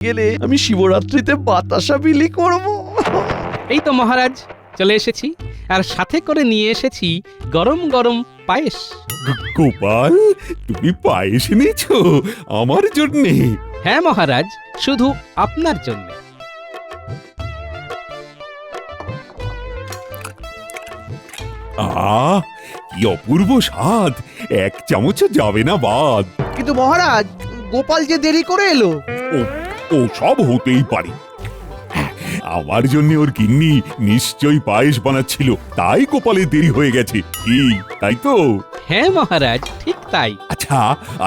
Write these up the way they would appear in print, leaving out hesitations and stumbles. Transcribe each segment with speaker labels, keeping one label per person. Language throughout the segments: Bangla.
Speaker 1: গেলে আমি শিবরাত্রিতে বাতাসা বিলি করব।
Speaker 2: এই তো মহারাজ চলে এসেছি, আর সাথে করে নিয়ে এসেছি গরম গরম পায়েস।
Speaker 3: গোপাল, তুমি পায়েস এনেছো আমার জন্যে?
Speaker 2: হ্যাঁ মহারাজ, শুধু আপনার জন্য।
Speaker 3: কি অপূর্ব স্বাদ, এক চামচও যাবে না বাদ।
Speaker 1: কিন্তু মহারাজ, গোপাল যে দেরি করে এলো।
Speaker 3: ও ও সব হতেই পারে। আমার জন্য ওর গিন্নি নিশ্চয়ই পায়েস বানাচ্ছিল, তাই গোপালের দেরি হয়ে গেছে। কি তাই তো?
Speaker 2: হ্যাঁ মহারাজ, ঠিক তাই।
Speaker 3: আচ্ছা,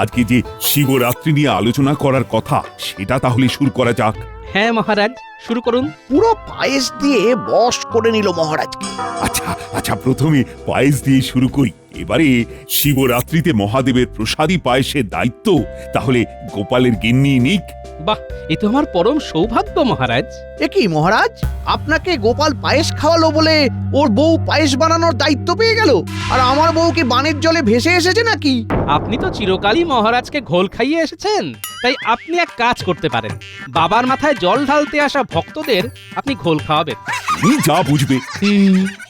Speaker 3: আজকে যে শিবরাত্রি নিয়ে আলোচনা করার কথা, সেটা তাহলে শুরু করা যাক।
Speaker 2: হ্যাঁ মহারাজ, শুরু করুন।
Speaker 1: পুরো পায়েস দিয়ে বশ করে নিল মহারাজকে।
Speaker 3: আচ্ছা আচ্ছা, প্রথমে পায়েস দিয়ে শুরু করি। এবারে শিবরাত্রিতে মহাদেবের প্রসাদী পায়েসের দায়িত্ব তাহলে গোপালের গিন্নি নিক।
Speaker 2: বাহ, এ তো আমার পরম সৌভাগ্য মহারাজ।
Speaker 1: এ কি মহারাজ, আপনাকে গোপাল পায়েস খাওয়ালো বলে ওর বউ পায়েস বানানোর দায়িত্ব পেয়ে গেল, আর আমার বউ কি বানের জলে ভেসে এসেছে নাকি?
Speaker 2: আপনি তো চিরকালই মহারাজকে ঘোল খাইয়ে এসেছেন, তাই আপনি এক কাজ করতে পারেন। বাবার মাথায় জল ঢালতে আসা ভক্তদের আপনি ঘোল খাওয়াবেন।
Speaker 3: তুমি যা বুঝবে।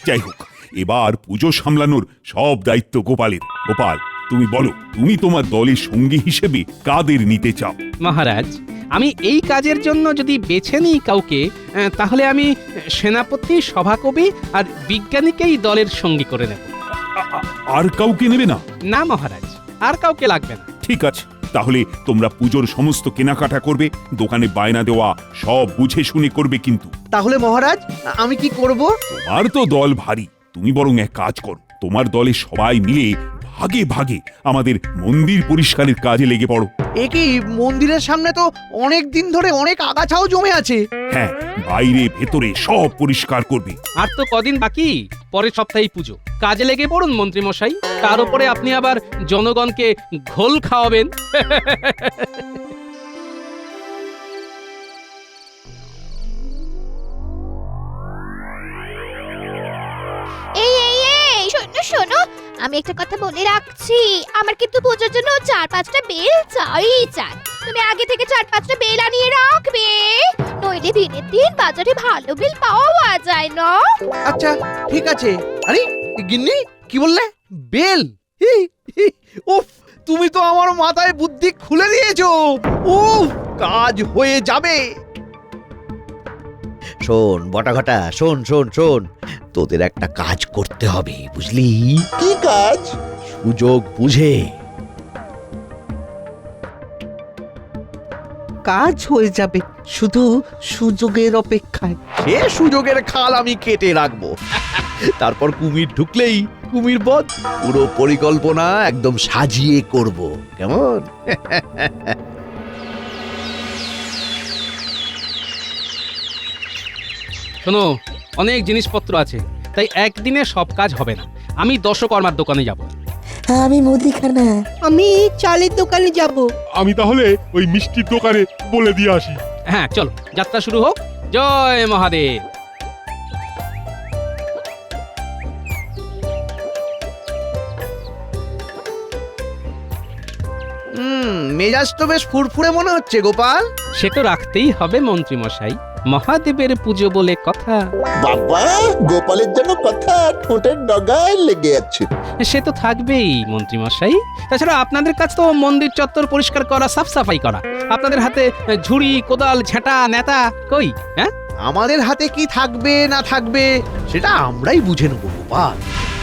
Speaker 3: যাই হোক, এবার পুজো সামলানোর সব দায়িত্ব গোপালের। গোপাল, তুমি বলো, তুমি তোমার দলের সঙ্গী হিসেবে কাদের নিতে চাও?
Speaker 2: মহারাজ, আমি এই কাজের জন্য যদি বেছে নিই কাউকে, তাহলে আমি সেনাপতি, সভাকবি আর বিজ্ঞানীকেই দলের সঙ্গী করে নেব।
Speaker 3: আর কাউকে নেবে না?
Speaker 2: না মহারাজ, আর কাউকে লাগবে না।
Speaker 3: ঠিক আছে, তাহলে তোমরা পুজোর সমস্ত কেনাকাটা করবে, দোকানে বায়না দেওয়া সব বুঝে শুনে করবে কিন্তু।
Speaker 1: তাহলে মহারাজ, আমি কি করব?
Speaker 3: তোমার তো দল ভারী, তুমি বরং এক কাজ করো, তোমার দলের সবাই মিলে ভাগে ভাগে আমাদের মন্দির পরিষ্কারের কাজে লেগে পড়ো।
Speaker 1: এ কি, মন্দিরের সামনে তো অনেক দিন ধরে অনেক আগাছাও জমে আছে।
Speaker 3: হ্যাঁ, বাইরে ভেতরে সব পরিষ্কার করবে।
Speaker 2: আর তো কদিন বাকি, পরের সপ্তাহেই পুজো। কাজে লেগে পড়ুন মন্ত্রী মশাই। তার উপরে আপনি আবার জনগণকে ঘোল খাওয়াবেন।
Speaker 4: এই এই এই শোনো শোনো, আমি একটা কথা বলে রাখছি, আমার কিন্তু পুজোর জন্য 4-5টা বেল চাই। তুমি আগে থেকে 4-5টা বেল আনিয়ে রাখবে, নইলে দিনের দিন বাজারে ভালো বেল পাওয়া যায় না।
Speaker 1: আচ্ছা ঠিক আছে। আরে গিন্নি, কি বললে? বেল? উফ, তুমি তো আমার মাথায় বুদ্ধি খুলে দিয়েছো। উফ, কাজ হয়ে যাবে। শোন বটাঘটা, শোন শোন শোন, তোদের একটা কাজ করতে হবে, বুঝলি?
Speaker 5: কি কাজ?
Speaker 1: সুযোগ বুঝে।
Speaker 6: কাজ হয়ে যাবে, শুধু সুযোগের অপেক্ষায়।
Speaker 1: সে সুযোগের খাল আমি কেটে রাখবো। তারপর কুমির ঢুকলেই কুমির বধ। পুরো পরিকল্পনা একদম সাজিয়ে করব, কেমন?
Speaker 2: শোনো, অনেক জিনিসপত্র আছে, তাই একদিনে সব কাজ হবে না। আমি দশকর্মার দোকানে যাব।
Speaker 5: আমি মুদিখানা।
Speaker 7: আমি চালের দোকানে যাব।
Speaker 8: আমি তাহলে ওই মিষ্টির দোকানে বলে দিয়ে আসি।
Speaker 2: হ্যাঁ চলো, যাত্রা শুরু হোক। জয় মহাদেব।
Speaker 1: মেজাজ তো বেশ ফুরফুরে মনে হচ্ছে গোপাল।
Speaker 2: সে তো রাখতেই হবে মন্ত্রী মশাই, মহাদেবের পুজো বলে কথা।
Speaker 5: বাবা, গোপালের জন্য কথা ঠোঁটের ডগায় লেগে আছে।
Speaker 2: সে তো থাকবেই মন্ত্রী মশাই। তাছাড়া আপনাদের কাজ তো মন্দির চত্বর পরিষ্কার করা, সাফ সাফাই করা। আপনাদের হাতে ঝুড়ি, কোদাল, ঝাঁটা, নেতা কই? হ্যাঁ,
Speaker 1: আমাদের হাতে কি থাকবে না থাকবে সেটা আমরাই বুঝে নেবো গোপাল।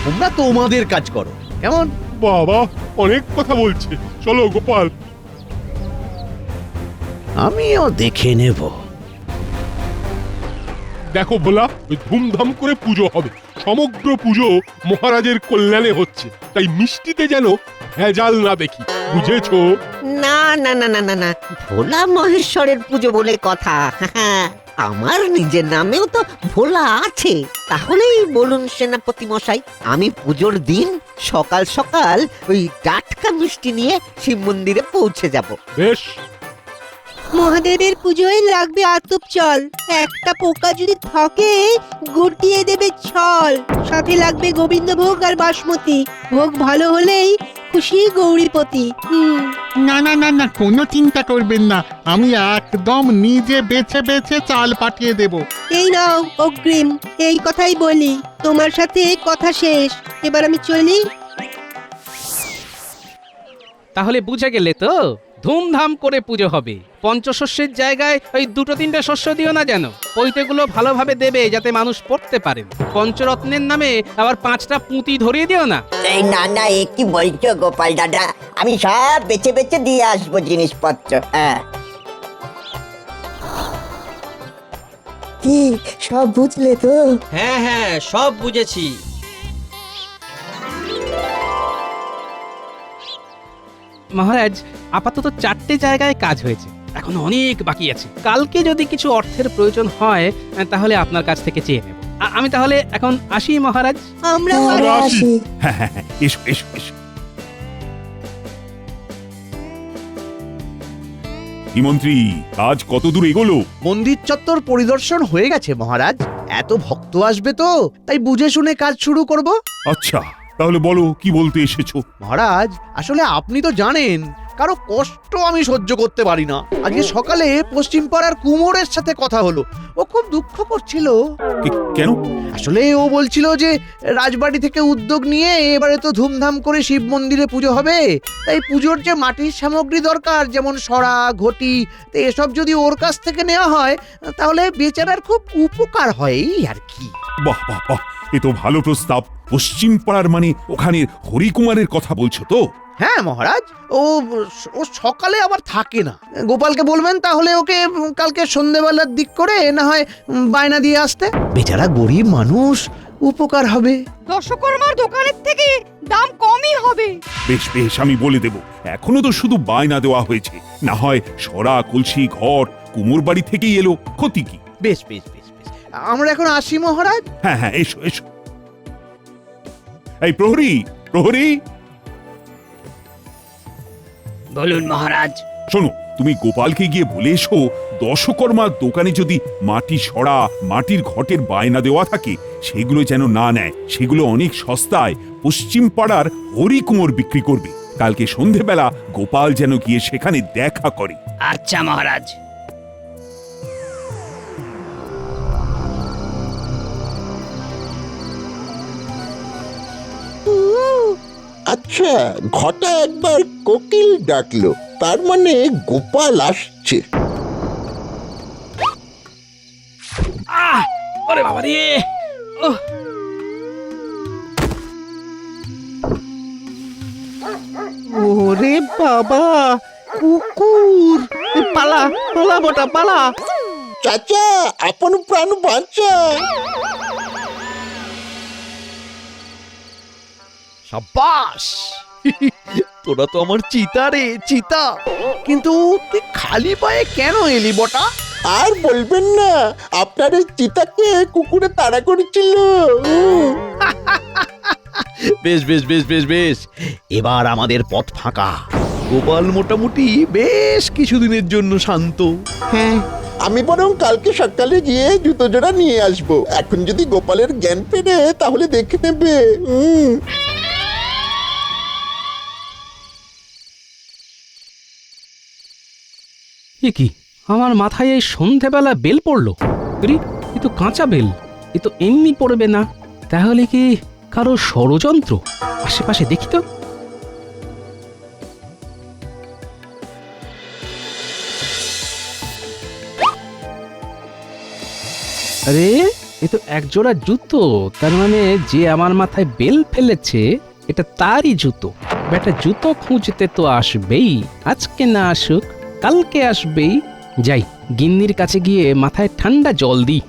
Speaker 1: তোমরা তোমাদের কাজ করো, কেমন?
Speaker 8: বাবা অনেক কথা বলছে, চলো গোপাল।
Speaker 1: আমিও দেখে নেব।
Speaker 8: দেখো বলা, ওই ধুমধাম করে পুজো হবে। সমগ্র পুজো মহারাজের কল্যাণে হচ্ছে, তাই মিষ্টিতে যেন ভেজাল না দেখি, বুঝেছো?
Speaker 7: না না না না না না, ভোলা মহেশ্বরের পুজো বলে কথা। আমার নিজের নামেও তো ভোলা আছে। তাহলেই বলুন সেনাপতি মশাই, আমি পুজোর দিন সকাল সকাল ওই টাটকা মিষ্টি নিয়ে শিব মন্দিরে পৌঁছে যাব।
Speaker 8: বেশ।
Speaker 7: মহাদেবের পুজোয় লাগবে আতপ চাল, একটা পোকা যদি থাকে গুটিয়ে দেবে ছল। সাথে লাগবে গোবিন্দভোগ আর বাসমতি। ভোগ ভালো হলেই
Speaker 9: খুশি গৌরীপতি।
Speaker 10: না না না না, কোনো চিন্তা করবেন না, আমি একদম নিজে বেছে বেছে চাল পাঠিয়ে দেব।
Speaker 9: এই নাও অগ্রিম, এই কথাই বলি, তোমার সাথে কথা শেষ, এবার আমি চলি।
Speaker 2: তাহলে বুঝে গেলে তো, ধুমধাম করে পুজো হবে। পঞ্চশস্যের জায়গায় ওই 2-3টে শস্য দিও না যেন। পৈতেগুলো ভালোভাবে দেবে যাতে মানুষ পড়তে পারেন। পঞ্চরত্নের নামে আবার 5টা পুঁতি ধরিয়ে দিও না।
Speaker 11: এই না না, এ কি বলছো গোপাল দাদা? আমি সব বেছে বেছে দিয়ে আসবো জিনিসপত্র। হ্যাঁ, কি সব বুঝলে তো?
Speaker 12: হ্যাঁ হ্যাঁ, সব বুঝেছি।
Speaker 2: মহারাজ, আপাতত 4টে জায়গায় কাজ হয়েছে, এখন অনেক বাকি আছে। কালকে যদি কিছু অর্থের প্রয়োজন হয় তাহলে আপনার কাছ থেকে চেয়ে নেব। আমি তাহলে এখন আসি মহারাজ।
Speaker 9: আমরাও
Speaker 11: আমরা আসি।
Speaker 3: হ্যাঁ হ্যাঁ হ্যাঁ, এসো এসো এসো। কি মন্ত্রী, কাজ কত দূর এগোলো?
Speaker 1: মন্দির চত্বর পরিদর্শন হয়ে গেছে মহারাজ। এত ভক্ত আসবে তো, তাই বুঝে শুনে কাজ শুরু করব।
Speaker 3: আচ্ছা, তাহলে বলো কি বলতে এসেছো?
Speaker 1: মহারাজ, আসলে আপনি তো জানেন কারো কষ্ট আমি সহ্য করতে পারি না। আজকে সকালে পশ্চিম পাড়ার কুমোরের সাথে কথা হলো, ও খুব দুঃখ করছিল।
Speaker 3: কেন?
Speaker 1: আসলে ও বলছিল যে রাজবাড়ি থেকে উদ্যোগ নিয়ে এবারে তো ধুমধাম করে শিব মন্দিরে পুজো হবে, তাই পুজোর যে মাটির সামগ্রী দরকার, যেমন সরা, ঘটি, তো এসব যদি ওর কাছ থেকে নেওয়া হয় তাহলে বেচারার খুব উপকার হয়, এই আর কি।
Speaker 3: বাহ বাহ বাহ, এ তো ভালো প্রস্তাব। পশ্চিম পাড়ার মানে ওখানে হরিকুমারের কথা বলছো তো?
Speaker 1: হ্যাঁ মহারাজ, ও সকালে আবার থাকে না। গোপালকে বলবেন তাহলে ওকে কালকে সন্ধেবেলার দিক করে না হয় বায়না দিয়ে আসতে। বেচারা গরিব মানুষ, উপকার হবে।
Speaker 4: দশকর্মার দোকানের থেকে দাম কমই হবে।
Speaker 3: বেশ বেশ, আমি বলে দেব। এখনো তো শুধু বায়না দেওয়া হয়েছে, না হয় সরা, কলসি, ঘর কুমোর বাড়ি থেকেই এলো, ক্ষতি কি?
Speaker 1: বেশ বেশ বেশ বেশ, আমরা এখন আসি মহারাজ।
Speaker 3: হ্যাঁ হ্যাঁ, এসো এসো। এই প্রহরী, প্রহরী,
Speaker 12: বলুন মহারাজ।
Speaker 3: শোনো, তুমি গোপালকে গিয়ে বলে এসো, দশকর্মার দোকানে যদি মাটি সরা, মাটির ঘটের বায়না দেওয়া থাকে, সেগুলো যেন না নেয়। সেগুলো অনেক সস্তায় পশ্চিম পাড়ার হরিকুমোর বিক্রি করবে। কালকে সন্ধেবেলা গোপাল যেন গিয়ে সেখানে দেখা করে।
Speaker 12: আচ্ছা মহারাজ।
Speaker 5: আচ্ছা, ঘটা একবার কোকিল ডাকলো, তার মানে গোপাল আসছে।
Speaker 2: ওরে বাবা রে, ওহ,
Speaker 6: ওরে বাবা, কুকুর! পালা পালা বটা পালা!
Speaker 5: চাচা, আপন প্রাণ বাঁচা।
Speaker 1: সাব্বাস! তোরা তো আমার চিতা রে, চিতা। কিন্তু তুই খালি পায়ে কেন এলি বটা?
Speaker 5: আর বলবেন না, আপনার এই চিতাকে কুকুরে তাড়া করেছিল।
Speaker 1: বেশ বেশ বেশ বেশ বেশ, এবার আমাদের পথ ফাঁকা। গোপাল মোটামুটি বেশ কিছুদিনের জন্য শান্ত।
Speaker 5: হ্যাঁ, আমি বরং কালকে সকালে গিয়ে জুতো জোড়া নিয়ে আসবো। এখন যদি গোপালের জ্ঞান ফেরে তাহলে দেখে নেবে।
Speaker 2: এ কি, আমার মাথায় এই সন্ধেবেলা বেল পড়লো? আরে, এ তো কাঁচা বেল, এ তো এমনি পড়বে না। তাহলে কি কারো ষড়যন্ত্র? আশেপাশে দেখি তো। আরে, এ তো একজোড়া জুতো। তার মানে যে আমার মাথায় বেল ফেলেছে এটা তারই জুতো। বেটা জুতো খুঁজতে তো আসবেই, আজকে না আসুক কালকে আসবেই। যাই, গিন্নির কাছে গিয়ে মাথায় ঠান্ডা জল দিই।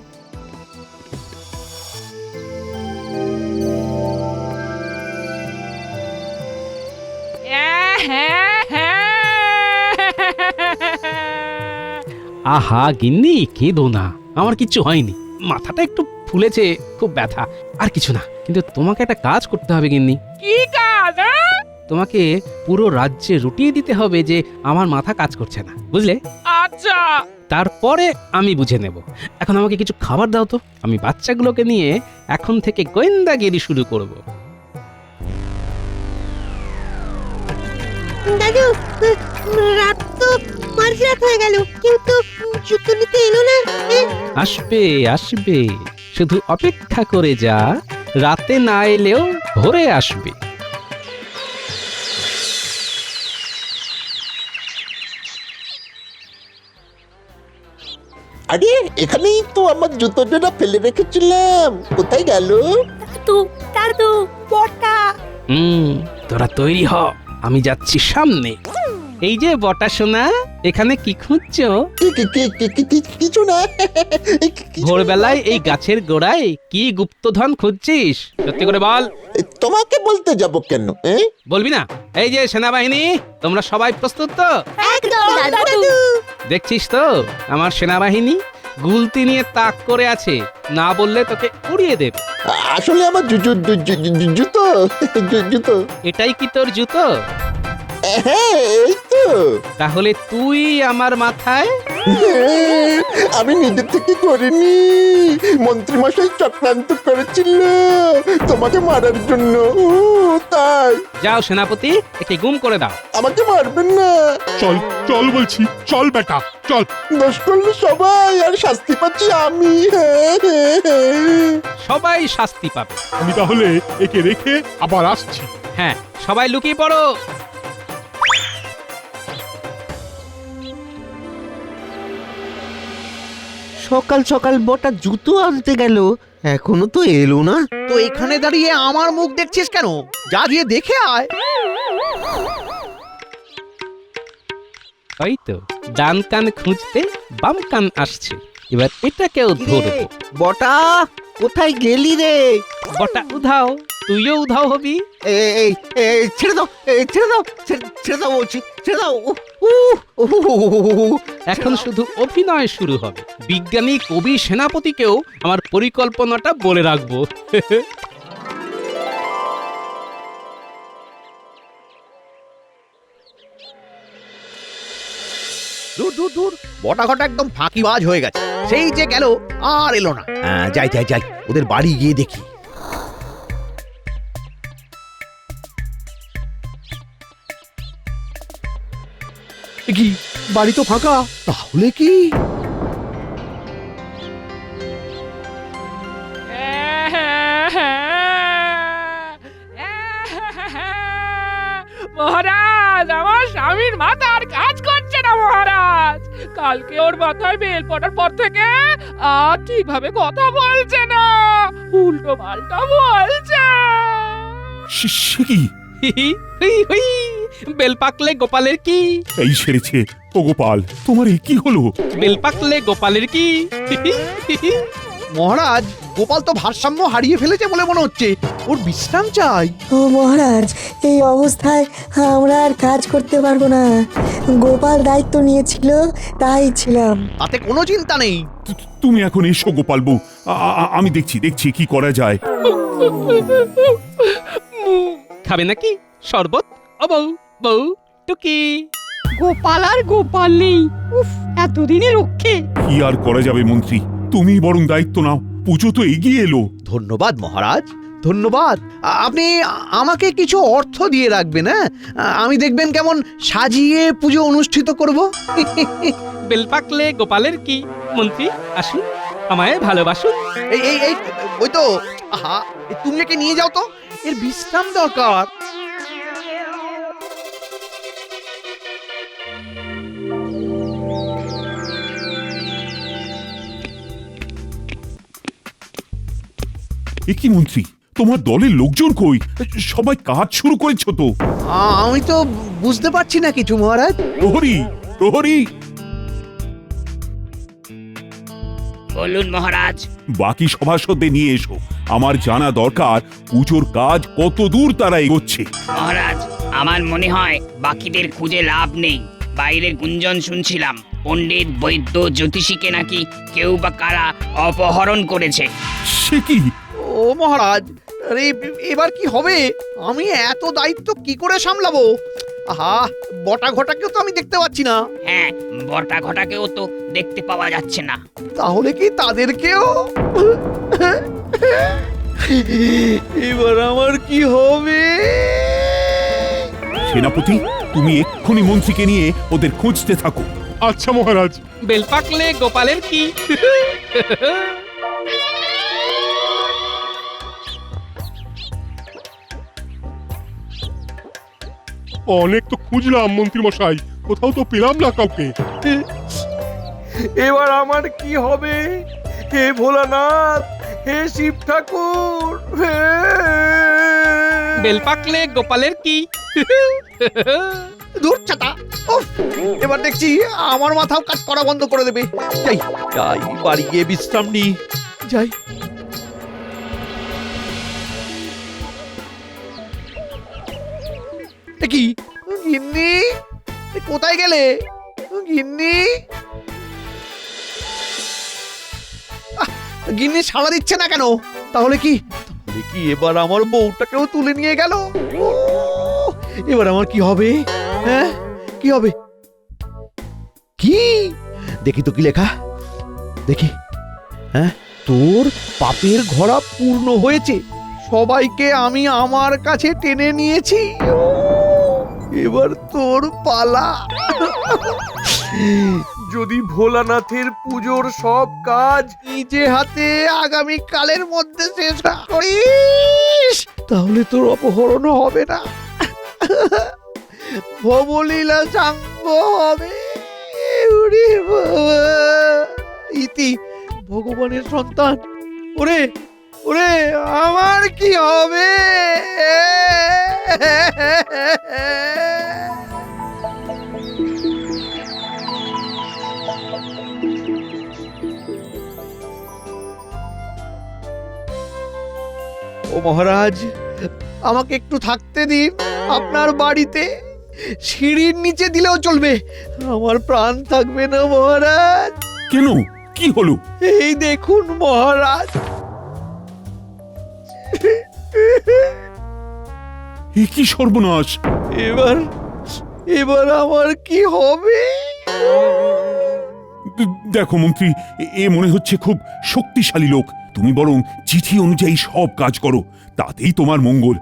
Speaker 2: আহা গিন্নি, কেঁদো না, আমার কিচ্ছু হয়নি। মাথাটা একটু ফুলেছে, খুব ব্যথা, আর কিছু না। কিন্তু তোমাকে একটা কাজ করতে হবে গিন্নি।
Speaker 4: কি কাজ?
Speaker 2: তোমাকে পুরো রাজ্যে রুটিয়ে দিতে হবে যে আমার মাথা কাজ করছে না, বুঝলে?
Speaker 4: আচ্ছা।
Speaker 2: তারপরে আমি বুঝে নেব। এখন আমাকে কিছু খাবার দাও তো, আমি বাচ্চাগুলোকে নিয়ে এখন থেকে গোয়েন্দাগিরি শুরু করব।
Speaker 9: দাদু, রাত তো মাঝরাত হয়ে গেল, কেউ তো জুতো নিতে এলো না।
Speaker 2: আসবে আসবে, শুধু অপেক্ষা করে যা, রাতে না এলেও ভোরে আসবে।
Speaker 5: আরে এখানেই তো আমার জুতো জোড়া ফেলে রেখেছিলাম, কোথায় গেল?
Speaker 2: তোরা তৈরি হ, আমি যাচ্ছি সামনে। এই যে বটা সোনা, এখানে কি খুঁজছো?
Speaker 5: কিছু না।
Speaker 2: ভোরবেলায় এই গাছের গোড়ায় কি গুপ্তধন খুঁজছিস? সত্যি করে বল।
Speaker 5: তোমাকে বলতে যাব কেন?
Speaker 2: বলবি না? এই যে সেনাবাহিনী, তোমরা সবাই প্রস্তুত তো?
Speaker 4: একদম দাদু।
Speaker 2: দেখছিস তো আমার সেনাবাহিনী গুলতি নিয়ে তাক করে আছে, না বললে তোকে উড়িয়ে দেবে।
Speaker 5: আসলে আমার জুতো জুতো।
Speaker 2: এটাই কি তোর জুতো?
Speaker 5: হ্যাঁ এই তো।
Speaker 2: তাহলে তুই আমার মাথায়?
Speaker 5: আমি নিজে থেকে করিনি, মন্ত্রী মশাই চক্রান্ত করেছিল তোমাকে মারার জন্য, তাই।
Speaker 2: যাও সেনাপতি, একে গুম করে দাও।
Speaker 5: আমাকে মারবেন না।
Speaker 8: চল চল বলছি, চল বেটা চল।
Speaker 5: দোষ করলে সবাই, আর শাস্তি পাচ্ছি আমি।
Speaker 2: সবাই শাস্তি পাবে।
Speaker 8: আমি তাহলে একে রেখে আবার আসছি।
Speaker 2: হ্যাঁ, সবাই লুকিয়ে পড়ো।
Speaker 6: সকাল সকাল বটা জুতো আনতে গেল, এখনো তো এলো না।
Speaker 1: তো এখানে দাঁড়িয়ে আমার মুখ দেখছিস কেন? যা গিয়ে দেখে আয়।
Speaker 2: ওই তো ডান কান খুঁজতে বাম কান আসছে, এবার এটাকেও ধরবো।
Speaker 6: বটা, কোথায় গেলি রে?
Speaker 2: বটা উধাও, তুইও উধাও হবি।
Speaker 6: এই ছেড়ে দাও, ছেড়ে দাও বলছি, ছেড়ে দাও।
Speaker 2: এখন শুধু অভিনয় শুরু হবে। বিজ্ঞানী কবি সেনাপতিকেও আমার পরিকল্পনাটা বলে রাখবো।
Speaker 1: দূর দূর দূর, বটা ঘটা একদম ফাঁকিবাজ হয়ে গেছে। সেই যে গেল, আর এলো না। যাই যাই যাই, ওদের বাড়ি গিয়ে দেখি। কি বাড়ি তো ফাঁকা, তাহলে কি?
Speaker 13: মহারাজ, আমার স্বামীর মাথা আর কাজ করছে না মহারাজ। কালকে ওর মাথায় বেল পড়ার পর থেকে আর ঠিকভাবে কথা বলছে না, উল্টো পাল্টা বলছে।
Speaker 3: সে কি?
Speaker 2: বেল পাকলে গোপালের কি?
Speaker 3: এই সেরেছে। ও গোপাল, তোমার এই কি হলো?
Speaker 2: বেল পাকলে গোপালের কি?
Speaker 1: মহারাজ, গোপাল তো ভারসাম্য হারিয়ে ফেলেছে বলে মনে হচ্ছে। ওর বিশ্রাম চাই।
Speaker 14: ও মহারাজ, এই অবস্থায় আমরা আর কাজ করতে পারবো না। গোপাল দায়িত্ব নিয়েছিল, তাই ছিলাম।
Speaker 1: তাতে কোনো চিন্তা নেই।
Speaker 3: তুমি এখন এসো গোপাল বউ, আমি দেখছি কি করা যায়।
Speaker 2: খাবে নাকি শরবত? ও বউ, বউ টুকি।
Speaker 13: গোপাল আর গোপাল নেই, উফ, এতদিনে রক্ষে।
Speaker 3: কি আর করা যাবে মন্ত্রী, তুমি বরং দায়িত্ব নাও, পুজো তো এগিয়ে এলো।
Speaker 1: ধন্যবাদ মহারাজ, ধন্যবাদ। আপনি আমাকে কিছু অর্থ দিয়ে রাখবেন। হ্যাঁ, আমি দেখবেন কেমন সাজিয়ে পুজো অনুষ্ঠিত করব।
Speaker 2: বেল পাকলে গোপালের কি? মন্ত্রী আসুন, আমায় ভালোবাসুন।
Speaker 1: এই এই এই ওই তো, আহা, তুমি একে নিয়ে যাও তো, এর বিশ্রাম দরকার।
Speaker 3: এ কি মন্ত্রী, তোমার দলের লোকজন কই? সবাই কাজ শুরু করেছো তো?
Speaker 1: আমি তো বুঝতে পারছি না কিছু মহারাজ।
Speaker 3: প্রহরী, প্রহরী।
Speaker 12: বলুন মহারাজ।
Speaker 3: বাকি সভাসদদের নিয়ে এসো, আমার জানা দরকার পুজোর কাজ কত দূর তারা এগোচ্ছে।
Speaker 12: মহারাজ, আমার মনে হয় বাকিদের খুঁজে লাভ নেই। বাইরের গুঞ্জন শুনছিলাম পণ্ডিত, বৈদ্য, জ্যোতিষীকে নাকি কেউ বা কারা অপহরণ করেছে।
Speaker 3: সে কি?
Speaker 1: ও মহারাজ, আরে এবার কি হবে? আমি এত দায়িত্ব কি করে সামলাবো? আহা, বটা ঘটাকেও তো আমি দেখতে পাচ্ছি না।
Speaker 12: হ্যাঁ, বটা ঘটাকেও তো দেখতে পাওয়া যাচ্ছে না।
Speaker 1: তাহলে কি তাদেরকেও?
Speaker 15: এবার আমার কি হবে?
Speaker 3: সেনাপতি, তুমি এক্ষুনি মন্ত্রীকে নিয়ে ওদের খুঁজতে থাকো।
Speaker 8: আচ্ছা মহারাজ।
Speaker 2: বেল পাকলে গোপালের কি?
Speaker 8: অনেক তো খুঁজলাম মন্ত্রী মশাই, কোথাও তো পেলাম না কাউকে।
Speaker 1: এবার আমার কি হবে? হে ভোলানাথ, হে শিব ঠাকুর,
Speaker 2: বেল পাকলে গোপালের কি?
Speaker 1: দূর চাতা। উফ, এবার দেখছি আমার মাথাও কাজ করা বন্ধ করে দেবে। যাই যাই, বাড়ি গিয়ে বিশ্রাম নি। যাই। কি গিন্নি, কোথায় গেলে গিন্নি? গিন্নি সাড়া দিচ্ছে না কেন? তাহলে কি এবার আমার বউটাকেও তুলে নিয়ে গেল? এবার আমার কি হবে? হ্যাঁ, কি হবে? কি দেখি তো, কি লেখা দেখি। হ্যাঁ, তোর পাপের ঘোড়া পূর্ণ হয়েছে, সবাইকে আমি আমার কাছে টেনে নিয়েছি, এবার তোর পালা। যদি ভোলানাথের পুজোর সব কাজ নিজে হাতে আগামী কালের মধ্যে শেষ করিস, তাহলে তোর অপহরণ হবে না, ভবলীলা সাঙ্গ হবে। ওরে বাবা, ইতি ভগবানের সন্তান। ওরে ওরে, আমার কি হবে? ও মহারাজ, আমাকে একটু থাকতে দিন আপনার বাড়িতে। সিঁড়ির নিচে দিলেও চলবে, আমার প্রাণ থাকবে না মহারাজ।
Speaker 3: কেন, কি হলো?
Speaker 1: এই দেখুন মহারাজ।
Speaker 3: এ কি সর্বনাশ!
Speaker 1: এবার আমার কি হবে?
Speaker 3: দেখো মন্ত্রী, এ মনে হচ্ছে খুব শক্তিশালী লোক। তুমি বরং চিঠি অনুযায়ী সব কাজ করো, তাতেই তোমার মঙ্গল।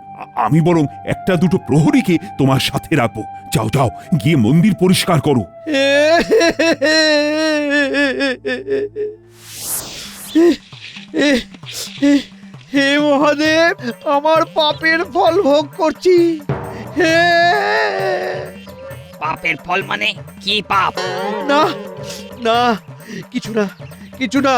Speaker 3: আমি বরং একটা দুটো প্রহরীকে তোমার সাথে রাখবো। যাও যাও, গিয়ে মন্দির পরিষ্কার করো।
Speaker 1: হে মহাদেব, আমার পাপের ফল ভোগ করছি। হে,
Speaker 12: পাপের ফল মানে কি পাপ?
Speaker 1: না না, কিছু না, কিছু না।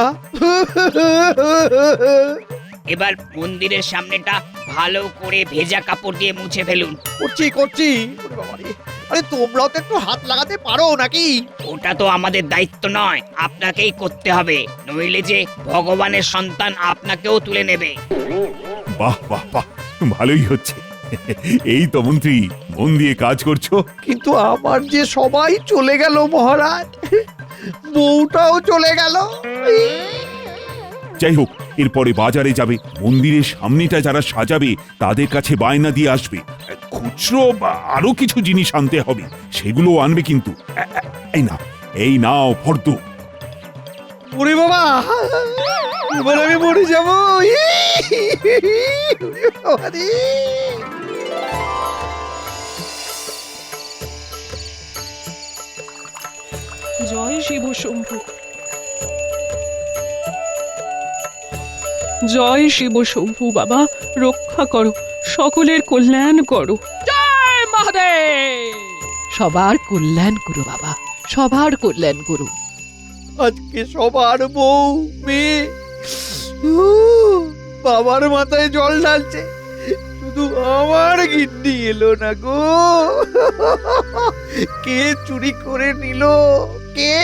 Speaker 12: এবার মন্দিরের সামনেটা ভালো করে ভেজা কাপড় দিয়ে মুছে ফেলুন।
Speaker 1: করছি করছি। ওরে বাবা রে, আরে তোমরাও তো একটু হাত লাগাতে পারো নাকি?
Speaker 12: ওটা তো আমাদের দায়িত্ব নয়, আপনাকেই করতে হবে, নইলে যে ভগবানের সন্তান আপনাকেও তুলে নেবে।
Speaker 3: বাহ বাহ বাহ, ভালোই হচ্ছে। এই তো মন্ত্রী, মন দিয়ে কাজ করছো।
Speaker 1: কিন্তু আমার যে সবাই চলে গেল মহারাজ, বউটাও চলে গেল।
Speaker 3: যাই হোক, এরপরে বাজারে যাবে, মন্দিরের সামনেটা যারা সাজাবে তাদের কাছে বায়না দিয়ে আসবে। খুচরো বা আরো কিছু জিনিস আনতে হবে, সেগুলো আনবে কিন্তু। এই নাও ফর্দ।
Speaker 1: ওরে বাবা, এবার আমি মরে যাব।
Speaker 13: জয় শিব শম্ভু, জয় শিব শম্ভু। বাবা রক্ষা করো, সকলের কল্যাণ করো। জয় মহাদেব।
Speaker 15: সবার কল্যাণ করো বাবা, সবার কল্যাণ করো।
Speaker 1: আজকে সবার বউ মেয়ে বাবার মাথায় জল ঢালছে, শুধু আমার গিন্নি এলো না গো। কে চুরি করে নিল? কে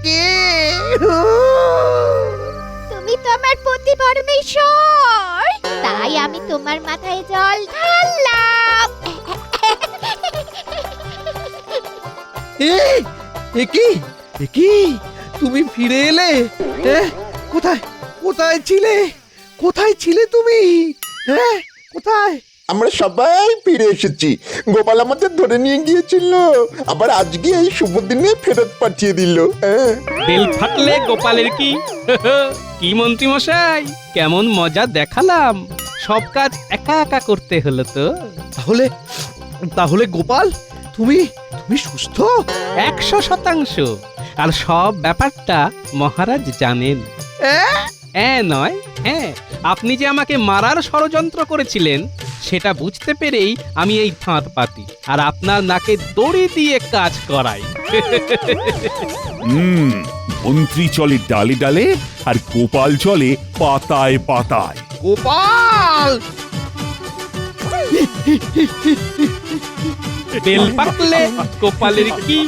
Speaker 1: কে?
Speaker 4: তুমি তো আমার পতি পরমেশ্বর, তাই আমি তোমার মাথায় জল ঢাললাম।
Speaker 1: কি তুমি ফিরে এলে? কোথায় কোথায় ছিলে? কোথায় ছিলে তুমি? হ্যাঁ, কোথায়?
Speaker 5: আমরা সবাই ফিরে এসেছি। গোপাল আমাদের ধরে নিয়ে গিয়েছিল, আবার আজকে এই শুভ দিনে ফেরত পাঠিয়ে দিল।
Speaker 2: বেল ফাটলে গোপালের কি? কি মন্ত্রী মশাই, কেমন মজা দেখালাম। সব কাজ একা একা করতে হলো তো।
Speaker 1: তাহলে গোপাল তুমি তুমি সুস্থ?
Speaker 2: 100%। আর সব ব্যাপারটা মহারাজ জানেন। নয় হ্যাঁ, আপনি যে আমাকে মারার ষড়যন্ত্র করেছিলেন সেটা বুঝতে পেরেই আমি এই ফাঁদ পাতি আর আপনার নাকে দড়ি দিয়ে কাজ করাই।
Speaker 3: মন্ত্রী চলে ডালে ডালে আর গোপাল চলে পাতায় পাতায়।
Speaker 1: গোপাল!
Speaker 2: বেল পাকলে গোপালের কি